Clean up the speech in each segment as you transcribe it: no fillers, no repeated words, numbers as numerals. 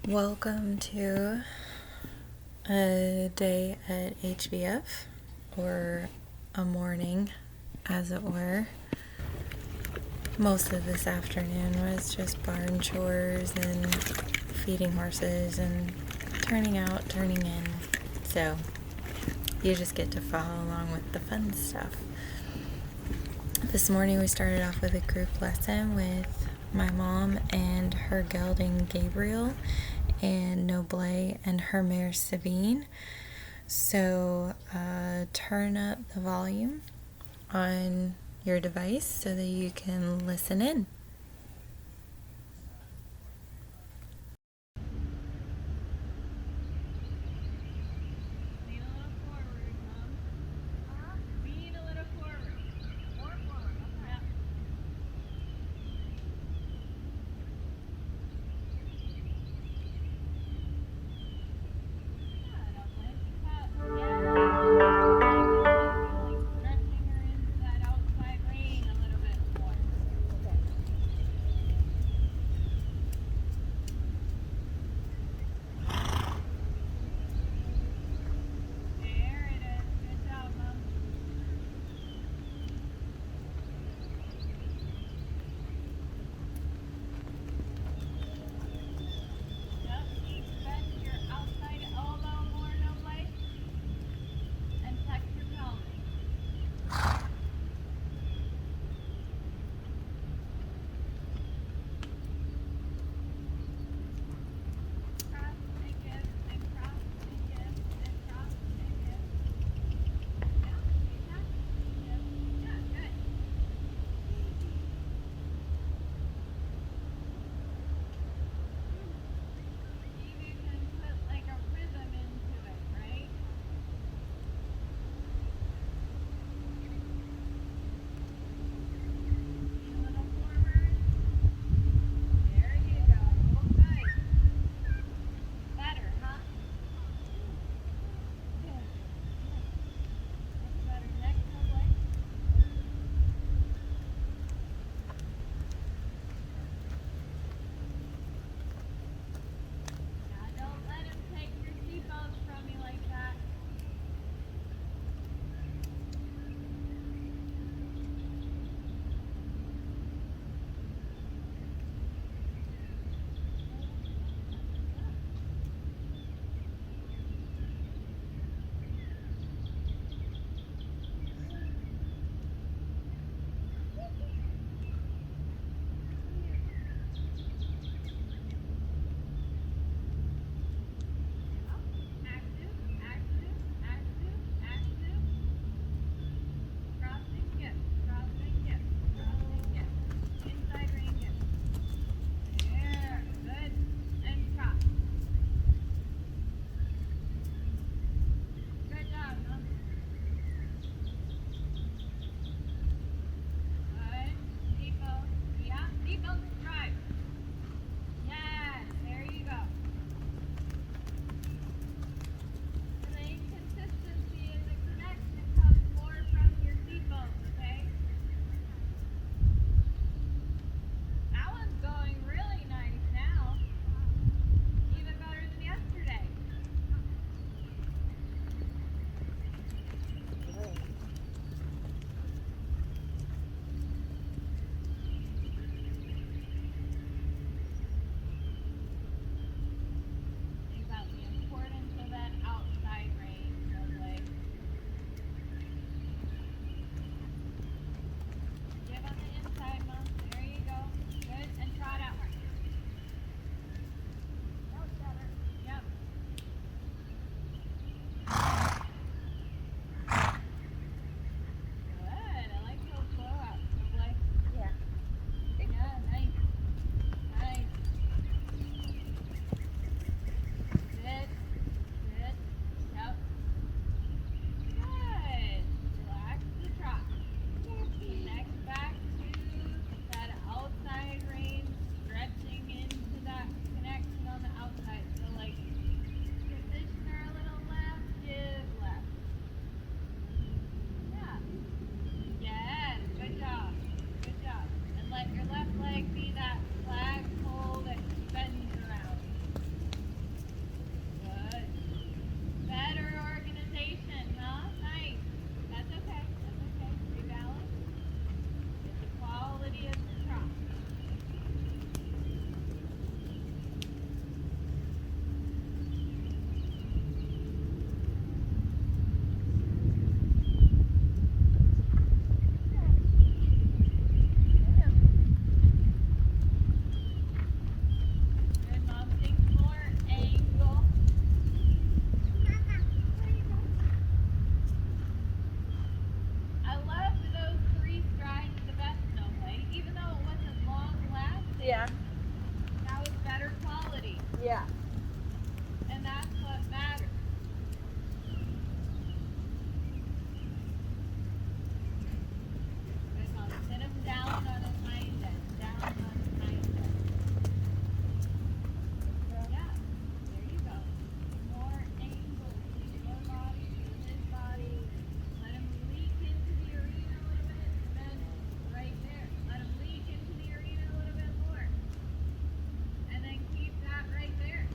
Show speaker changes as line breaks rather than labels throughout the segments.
Welcome to a day at HVF, or a morning, as it were. Most of this afternoon was just barn chores and feeding horses and turning out, turning in. So you just get to follow along with the fun stuff. This morning we started off with a group lesson with my mom and her gelding Gabriel and Noblet and her mare Sabine. So turn up the volume on your device so that you can listen in.
Yeah. And that's what matters. Right now, sit him down on his hind end. Down on his hind end. Yeah. There you go. More angle to your body, to his body. Let him leak into the arena a little bit. Then right there. Let him leak into the arena a little bit more. And then keep that right there.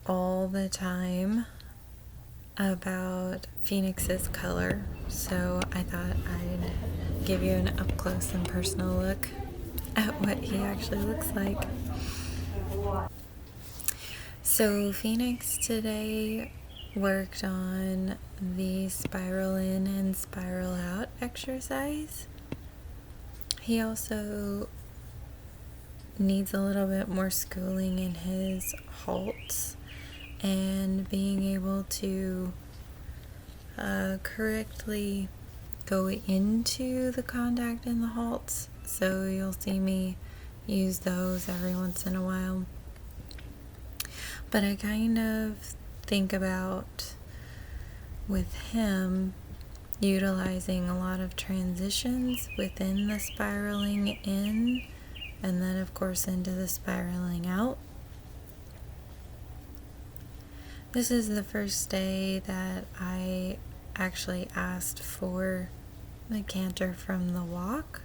all the time about Phoenix's color, so I thought I'd give you an up close and personal look at what he actually looks like. So Phoenix today worked on the spiral in and spiral out exercise. He also needs a little bit more schooling in his halts and being able to correctly go into the contact in the halts. So you'll see me use those every once in a while. But I kind of think about with him utilizing a lot of transitions within the spiraling in and then of course into the spiraling out. This is the first day that I actually asked for the canter from the walk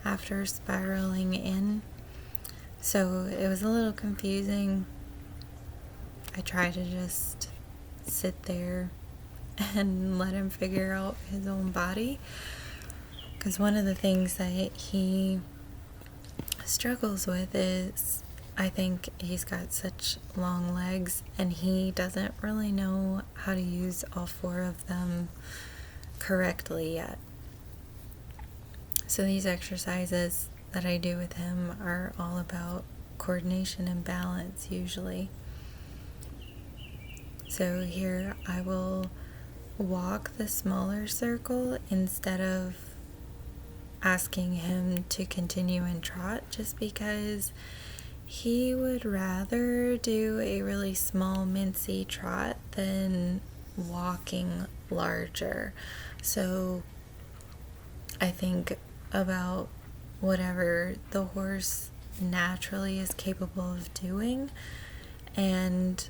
after spiraling in, so it was a little confusing. I try to just sit there and let him figure out his own body, because one of the things that he struggles with is, I think he's got such long legs and he doesn't really know how to use all four of them correctly yet. So these exercises that I do with him are all about coordination and balance usually. So here I will walk the smaller circle instead of asking him to continue and trot, just because he would rather do a really small mincy trot than walking larger. So I think about whatever the horse naturally is capable of doing, and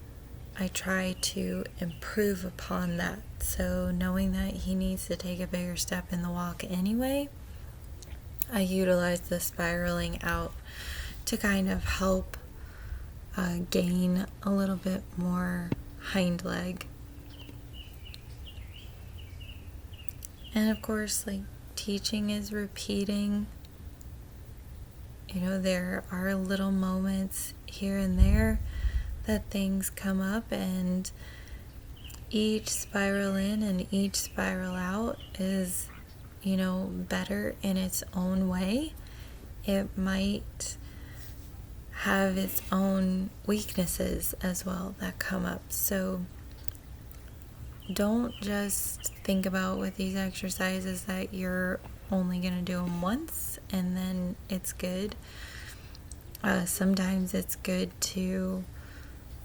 I try to improve upon that. So knowing that he needs to take a bigger step in the walk anyway, I utilize the spiraling out to kind of help gain a little bit more hind leg. And of course, like, teaching is repeating. You know, there are little moments here and there that things come up, and each spiral in and each spiral out is, you know, better in its own way. It might have its own weaknesses as well that come up. So don't just think about with these exercises that you're only going to do them once and then it's good. Sometimes it's good to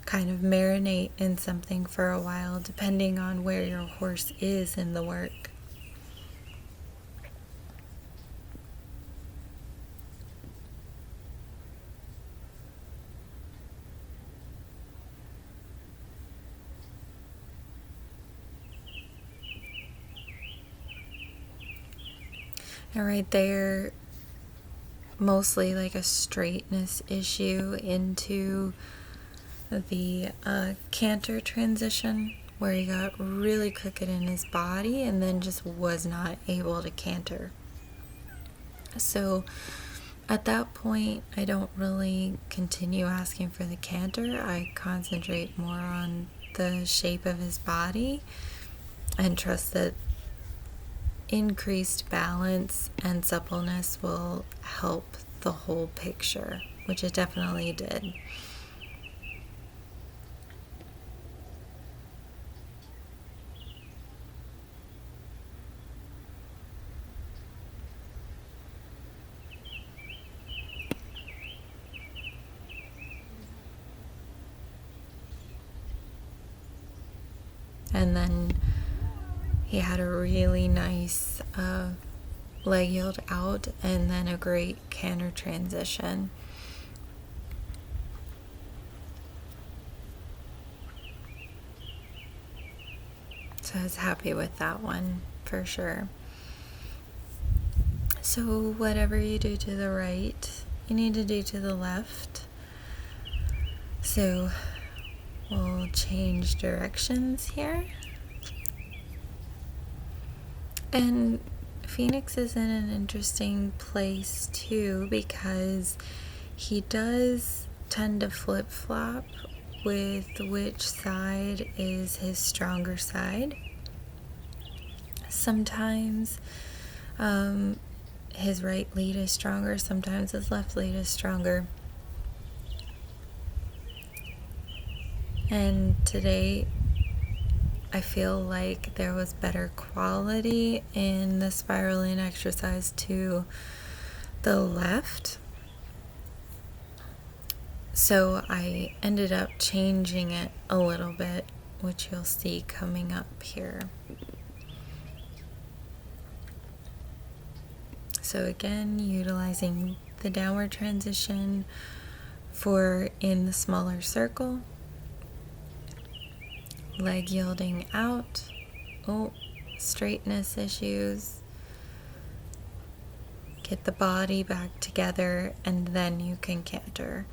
kind of marinate in something for a while, depending on where your horse is in the work. And right there, mostly like a straightness issue into the canter transition, where he got really crooked in his body and then just was not able to canter. So at that point, I don't really continue asking for the canter. I concentrate more on the shape of his body and trust that increased balance and suppleness will help the whole picture, which it definitely did. And then he had a really nice leg yield out and then a great canter transition. So I was happy with that one for sure. So whatever you do to the right, you need to do to the left. So We'll change directions here. And Phoenix is in an interesting place too, because he does tend to flip-flop with which side is his stronger side. Sometimes his right lead is stronger, sometimes his left lead is stronger. And today I feel like there was better quality in the spiraling exercise to the left. So I ended up changing it a little bit, which you'll see coming up here. So again, utilizing the downward transition for in the smaller circle. Leg yielding out. Oh, straightness issues. Get the body back together, and then you can canter.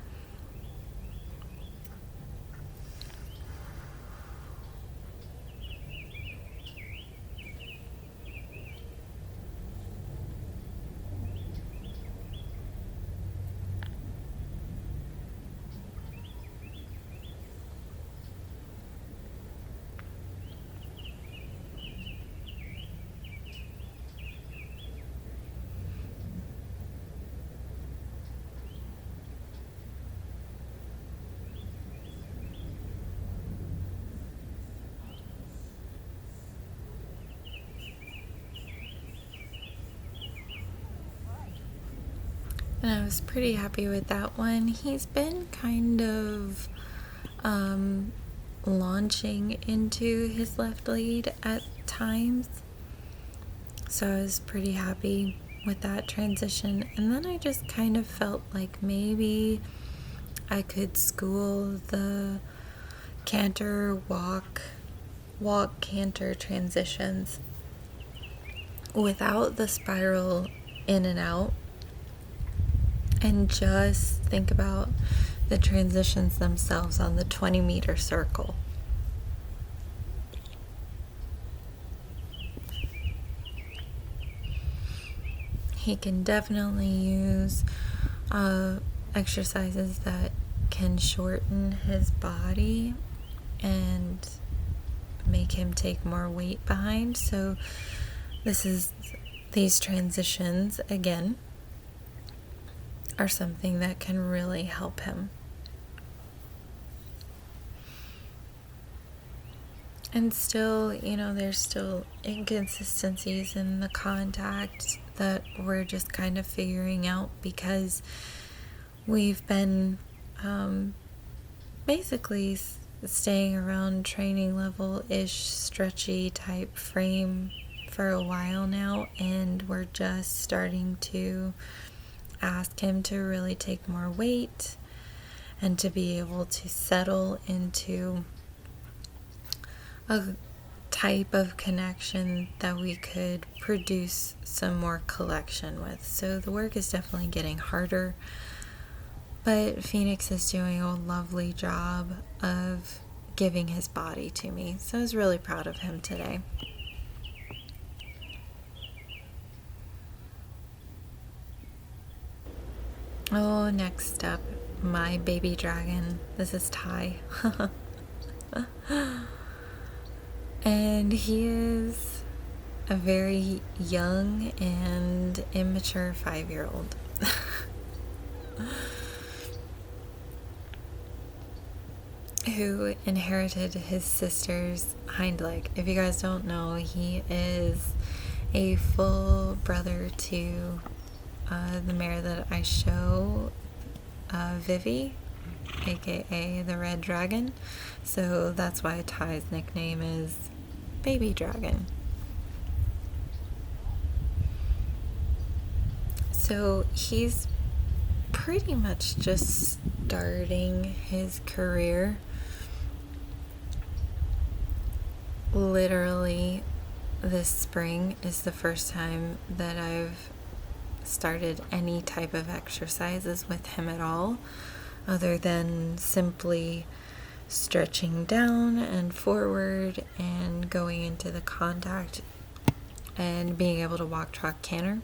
And I was pretty happy with that one. He's been kind of launching into his left lead at times. So I was pretty happy with that transition. And then I just kind of felt like maybe I could school the canter, walk, canter transitions without the spiral in and out. And just think about the transitions themselves on the 20-meter circle. He can definitely use exercises that can shorten his body and make him take more weight behind. So these transitions, again, are something that can really help him. And still, there's still inconsistencies in the contact that we're just kind of figuring out, because we've been basically staying around training level-ish stretchy type frame for a while now, and we're just starting to ask him to really take more weight and to be able to settle into a type of connection that we could produce some more collection with. So the work is definitely getting harder, but Phoenix is doing a lovely job of giving his body to me. So I was really proud of him today. Oh, next up, my baby dragon. This is Ty. And he is a very young and immature 5-year-old. Who inherited his sister's hind leg. If you guys don't know, he is a full brother to the mare that I show, Vivi, aka the Red Dragon. So that's why Ty's nickname is Baby Dragon. So he's pretty much just starting his career. Literally, this spring is the first time that I've started any type of exercises with him at all, other than simply stretching down and forward and going into the contact and being able to walk, trot, canter.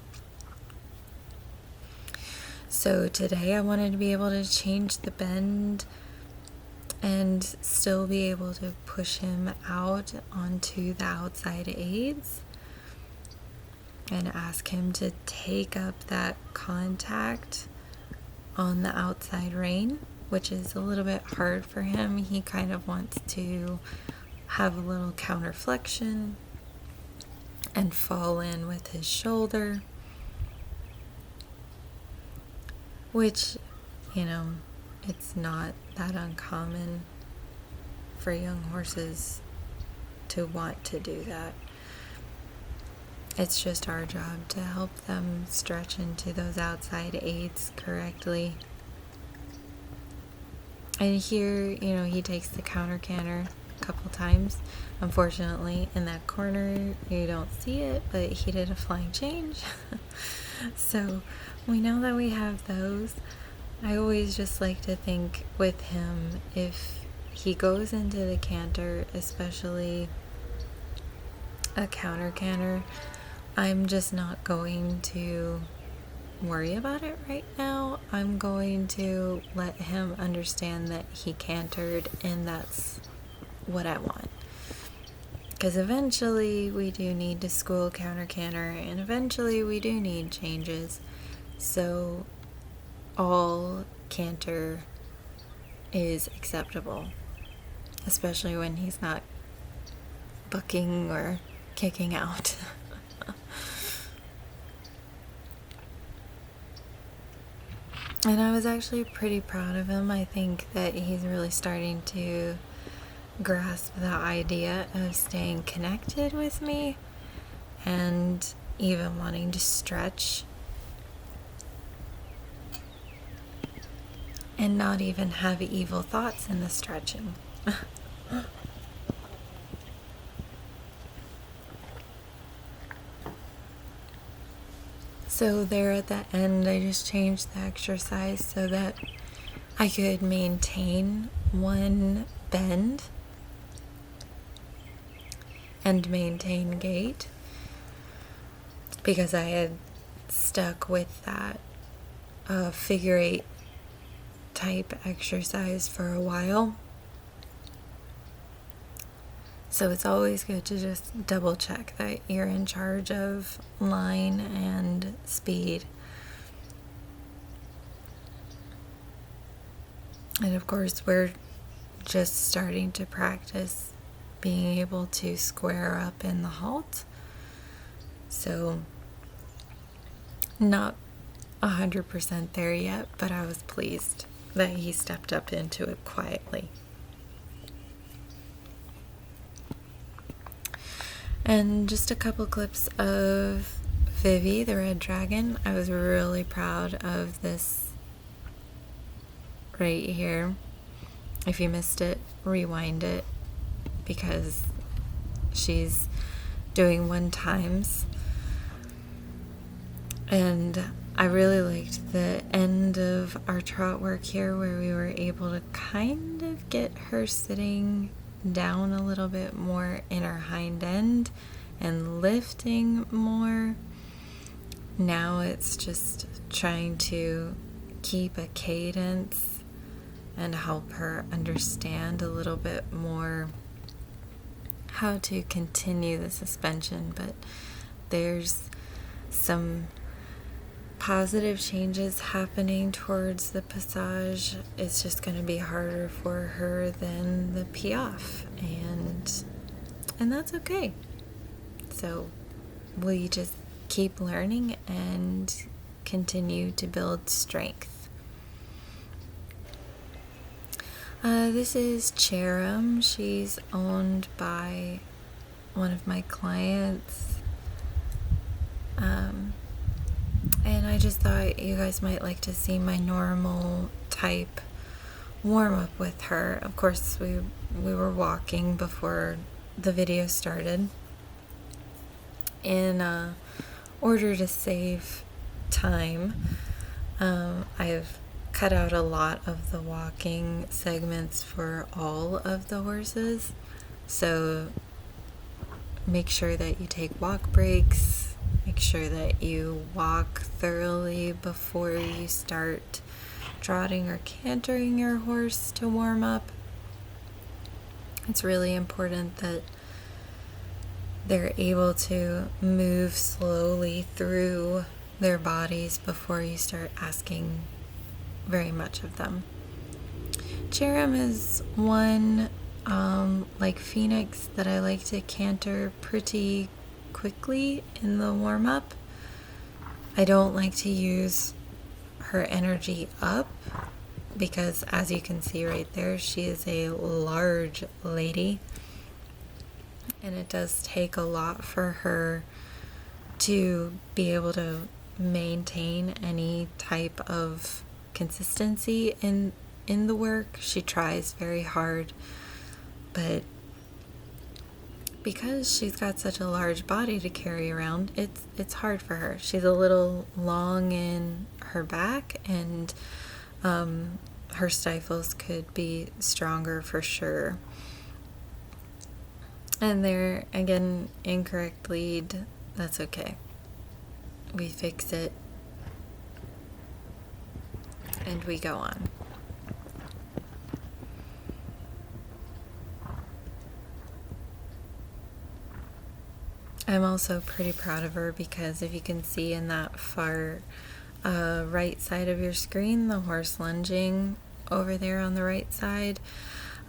So today I wanted to be able to change the bend and still be able to push him out onto the outside aids and ask him to take up that contact on the outside rein, which is a little bit hard for him. He kind of wants to have a little counterflexion and fall in with his shoulder, which, you know, it's not that uncommon for young horses to want to do that. It's just our job to help them stretch into those outside aids correctly. And here, you know, he takes the counter canter a couple times. Unfortunately, in that corner, you don't see it, but he did a flying change. So we know that we have those. I always just like to think with him, if he goes into the canter, especially a counter canter, I'm just not going to worry about it right now. I'm going to let him understand that he cantered and that's what I want. Because eventually we do need to school counter canter and eventually we do need changes. So all canter is acceptable, especially when he's not bucking or kicking out. And I was actually pretty proud of him. I think that he's really starting to grasp the idea of staying connected with me and even wanting to stretch and not even have evil thoughts in the stretching. So there at the end, I just changed the exercise so that I could maintain one bend and maintain gait, because I had stuck with that figure eight type exercise for a while. So it's always good to just double check that you're in charge of line and speed. And of course, we're just starting to practice being able to square up in the halt. So not 100% there yet, but I was pleased that he stepped up into it quietly. And just a couple clips of Vivi, the red dragon. I was really proud of this right here. If you missed it, rewind it, because she's doing 1-times. And I really liked the end of our trot work here, where we were able to kind of get her sitting down a little bit more in her hind end and lifting more. Now it's just trying to keep a cadence and help her understand a little bit more how to continue the suspension. But there's some positive changes happening towards the passage. It's just going to be harder for her than the piaffe, and that's okay. So we just keep learning and continue to build strength. This is Cherrim. She's owned by one of my clients. And I just thought you guys might like to see my normal type warm-up with her. Of course, we were walking before the video started. In order to save time, I've cut out a lot of the walking segments for all of the horses. So make sure that you take walk breaks. Make sure that you walk thoroughly before you start trotting or cantering your horse to warm up. It's really important that they're able to move slowly through their bodies before you start asking very much of them. Cherrim is one, like Phoenix, that I like to canter pretty quickly in the warm-up. I don't like to use her energy up because, as you can see right there, she is a large lady, and it does take a lot for her to be able to maintain any type of consistency in the work. She tries very hard, but because she's got such a large body to carry around, it's hard for her. She's a little long in her back, and her stifles could be stronger for sure. And there, again, incorrect lead. That's okay. We fix it, and we go on. I'm also pretty proud of her because if you can see in that far right side of your screen, the horse lunging over there on the right side,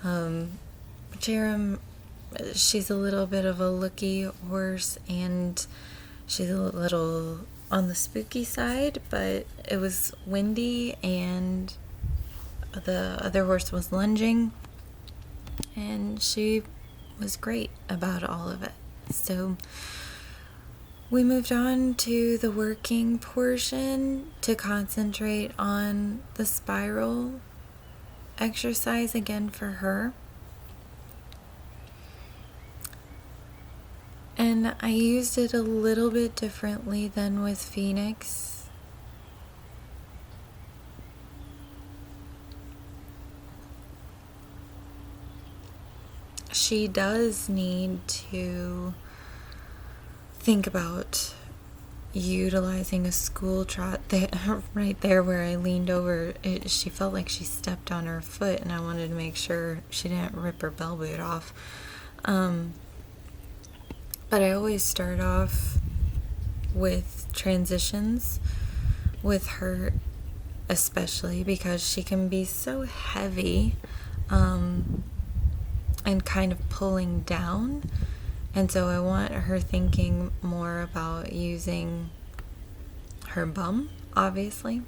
Cherrim, she's a little bit of a looky horse, and she's a little on the spooky side, but it was windy and the other horse was lunging, and she was great about all of it. So we moved on to the working portion to concentrate on the spiral exercise again for her. And I used it a little bit differently than with Phoenix. She does need to think about utilizing a school trot. Right there where I leaned over, she felt like she stepped on her foot, and I wanted to make sure she didn't rip her bell boot off. But I always start off with transitions with her, especially because she can be so heavy and kind of pulling down. And so I want her thinking more about using her bum, obviously,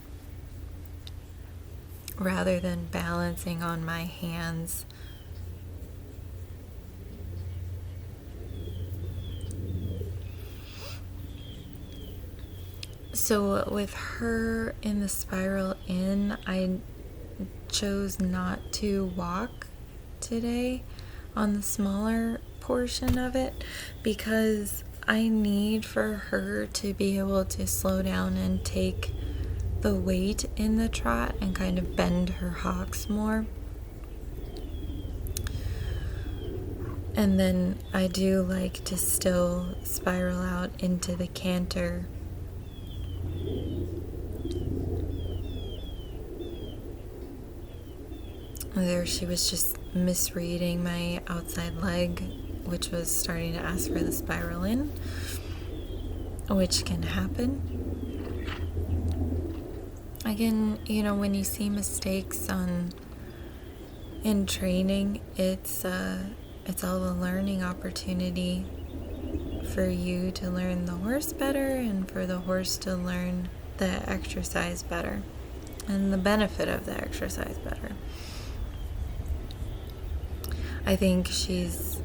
rather than balancing on my hands. So with her in the spiral in, I chose not to walk today on the smaller portion of it because I need for her to be able to slow down and take the weight in the trot and kind of bend her hocks more. And then I do like to still spiral out into the canter. There she was just misreading my outside leg, which was starting to ask for the spiral in, which can happen. Again, when you see mistakes in training, it's all a learning opportunity for you to learn the horse better and for the horse to learn the exercise better and the benefit of the exercise better. I think she's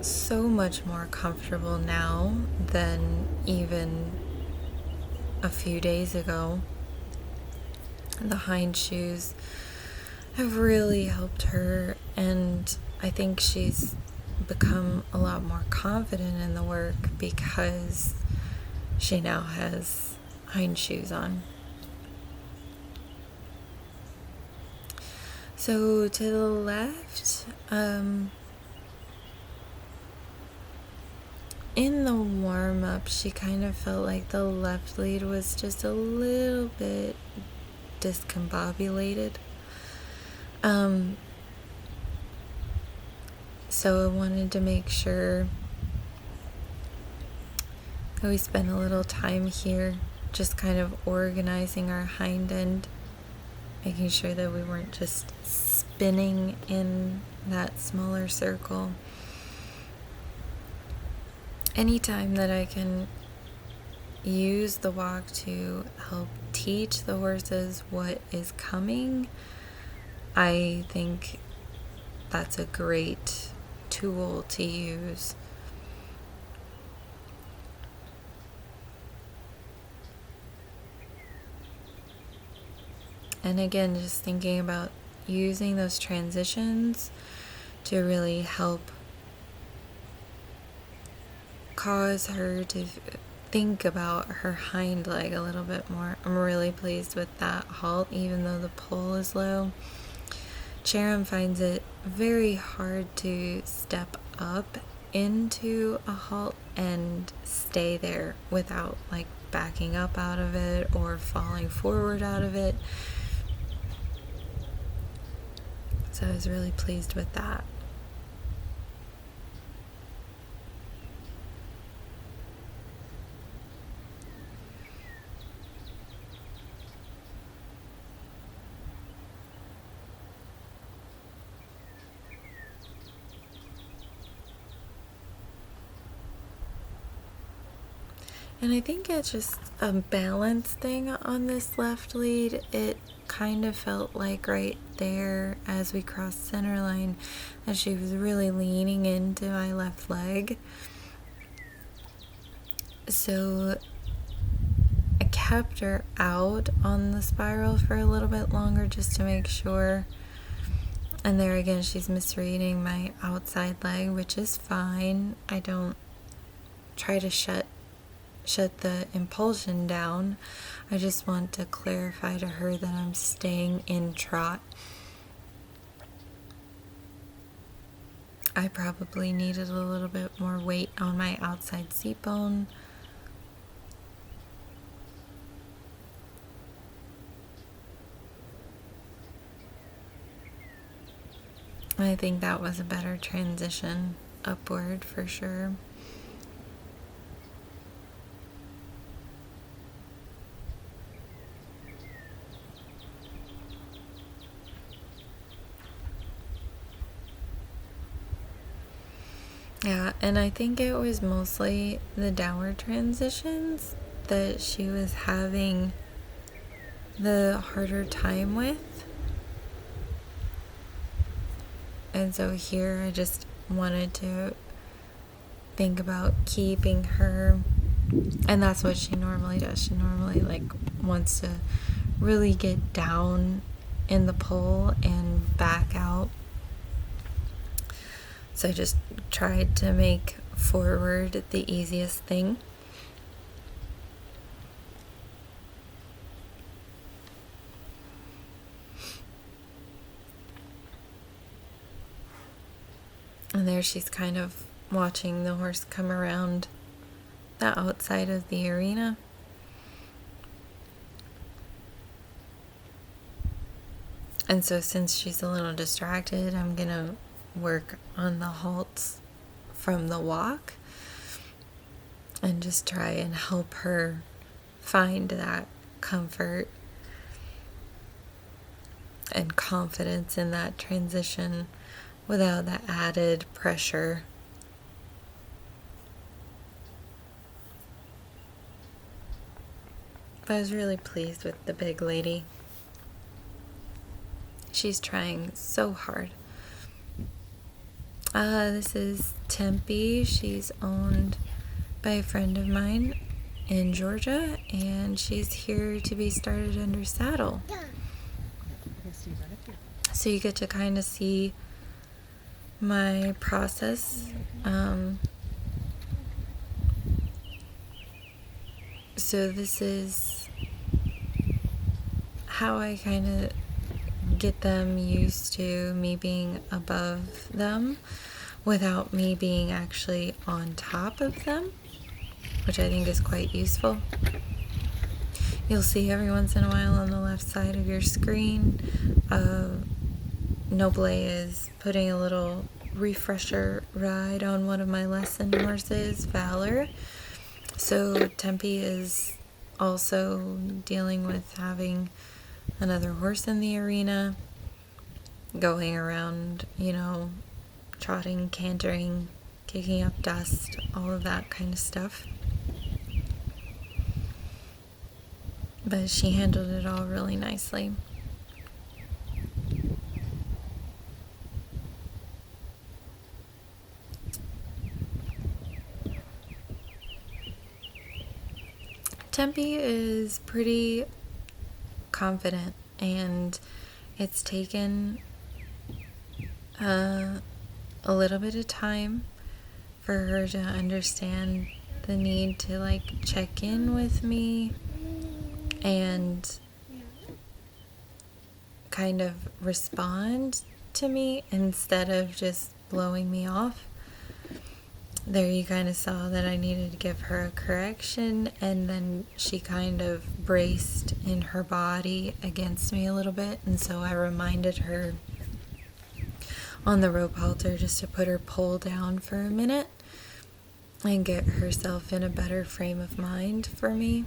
so much more comfortable now than even a few days ago. The hind shoes have really helped her, and I think she's become a lot more confident in the work because she now has hind shoes on. So to the left, in the warm-up, she kind of felt like the left lead was just a little bit discombobulated. So I wanted to make sure that we spent a little time here just kind of organizing our hind end, making sure that we weren't just spinning in that smaller circle. Anytime that I can use the walk to help teach the horses what is coming, I think that's a great tool to use. And again, just thinking about using those transitions to really help cause her to think about her hind leg a little bit more. I'm really pleased with that halt, even though the pull is low. Cherrim finds it very hard to step up into a halt and stay there without like backing up out of it or falling forward out of it. So I was really pleased with that. And I think it's just a balance thing on this left lead. It kind of felt like right there as we crossed center line that she was really leaning into my left leg. So I kept her out on the spiral for a little bit longer just to make sure. And there again, she's misreading my outside leg, which is fine. I don't try to shut the impulsion down. I just want to clarify to her that I'm staying in trot. I probably needed a little bit more weight on my outside seat bone. I think that was a better transition upward for sure. Yeah, and I think it was mostly the downward transitions that she was having the harder time with. And so here I just wanted to think about keeping her, and that's what she normally does. She normally wants to really get down in the pull and back out. So I just tried to make forward the easiest thing. And there she's kind of watching the horse come around the outside of the arena. And so since she's a little distracted, I'm gonna work on the halts from the walk and just try and help her find that comfort and confidence in that transition without that added pressure. But I was really pleased with the big lady. She's trying so hard. This is Tempi. She's owned by a friend of mine in Georgia, and she's here to be started under saddle. So you get to kind of see my process. So this is how I kind of get them used to me being above them without me being actually on top of them, which I think is quite useful. You'll see every once in a while on the left side of your screen, Noblet is putting a little refresher ride on one of my lesson horses, Valor. So Tempi is also dealing with having another horse in the arena, going around, trotting, cantering, kicking up dust, all of that kind of stuff. But she handled it all really nicely. Tempi is pretty confident, and it's taken a little bit of time for her to understand the need to check in with me and kind of respond to me instead of just blowing me off. There you kind of saw that I needed to give her a correction, and then she kind of braced in her body against me a little bit, and so I reminded her on the rope halter just to put her pole down for a minute and get herself in a better frame of mind for me.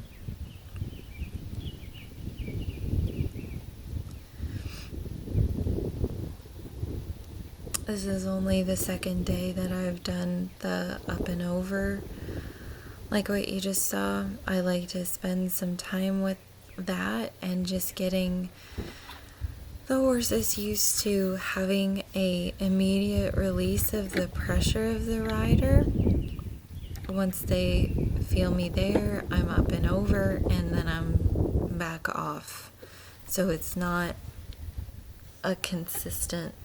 This is only the second day that I've done the up and over, like what you just saw. I like to spend some time with that and just getting the horses used to having a immediate release of the pressure of the rider. Once they feel me there, I'm up and over, and then I'm back off. So it's not a consistent,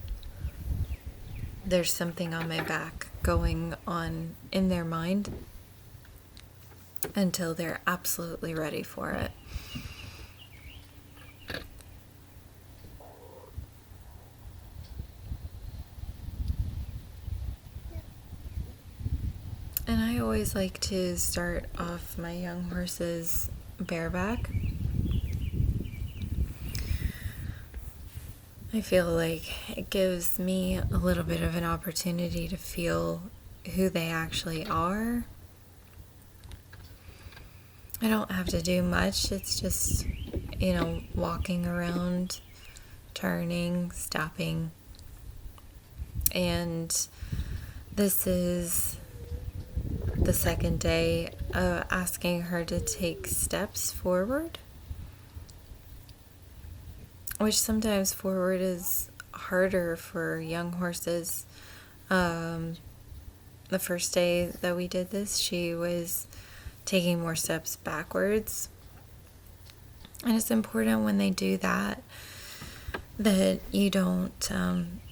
there's something on my back going on in their mind until they're absolutely ready for it. And I always like to start off my young horses bareback. I feel like it gives me a little bit of an opportunity to feel who they actually are. I don't have to do much. It's just, walking around, turning, stopping. And this is the second day asking her to take steps forward, which sometimes forward is harder for young horses. The first day that we did this, she was taking more steps backwards. And it's important when they do that you don't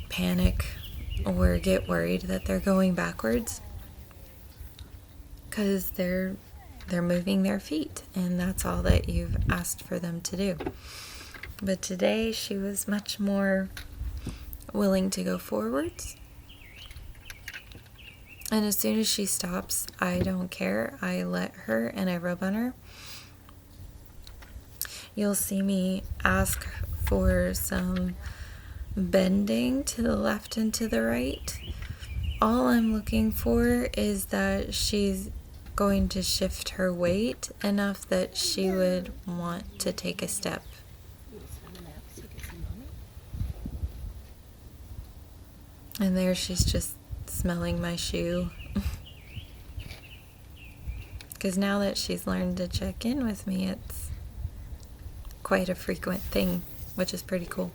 panic or get worried that they're going backwards, because they're moving their feet, and that's all that you've asked for them to do. But today she was much more willing to go forwards. And as soon as she stops, I don't care. I let her and I rub on her. You'll see me ask for some bending to the left and to the right. All I'm looking for is that she's going to shift her weight enough that she would want to take a step. And there she's just smelling my shoe. Because now that she's learned to check in with me, it's quite a frequent thing, which is pretty cool.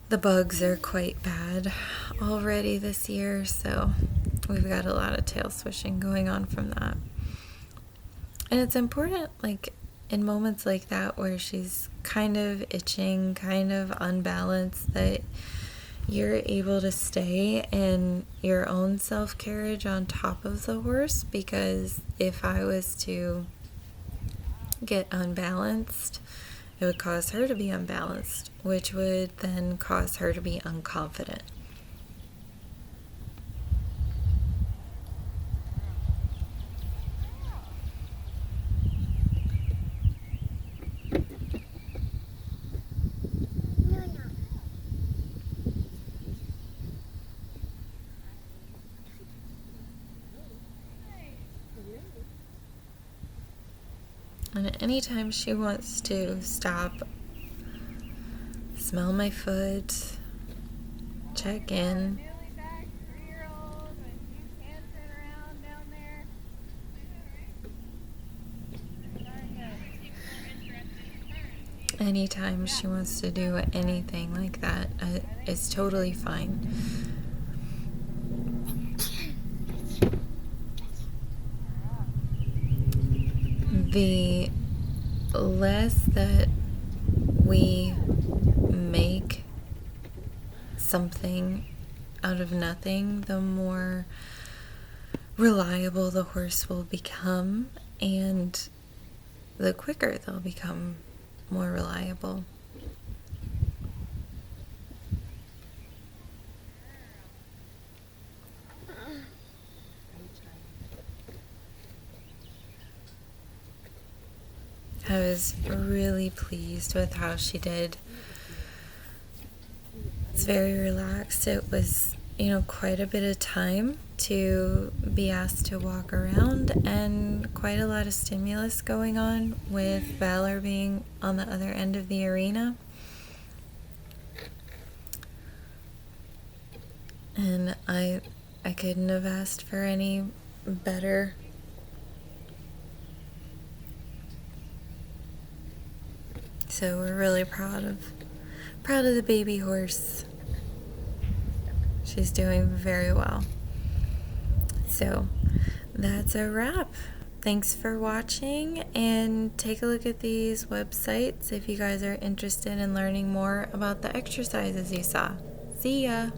The bugs are quite bad already this year, so we've got a lot of tail swishing going on from that. And it's important, in moments like that where she's kind of itching, kind of unbalanced, that you're able to stay in your own self-carriage on top of the horse, because if I was to get unbalanced, it would cause her to be unbalanced, which would then cause her to be unconfident. And anytime she wants to stop, smell my foot, check in,
Newly back 3-year-old with you can't sit around down there. Very good.
anytime she wants to do anything like that, it's totally fine. The less that we make something out of nothing, the more reliable the horse will become, and the quicker they'll become more reliable. I was really pleased with how she did. It's very relaxed. It was, quite a bit of time to be asked to walk around, and quite a lot of stimulus going on with Valor being on the other end of the arena. And I couldn't have asked for any better. So we're really proud of the baby horse. She's doing very well. So that's a wrap. Thanks for watching, and take a look at these websites if you guys are interested in learning more about the exercises you saw. See ya!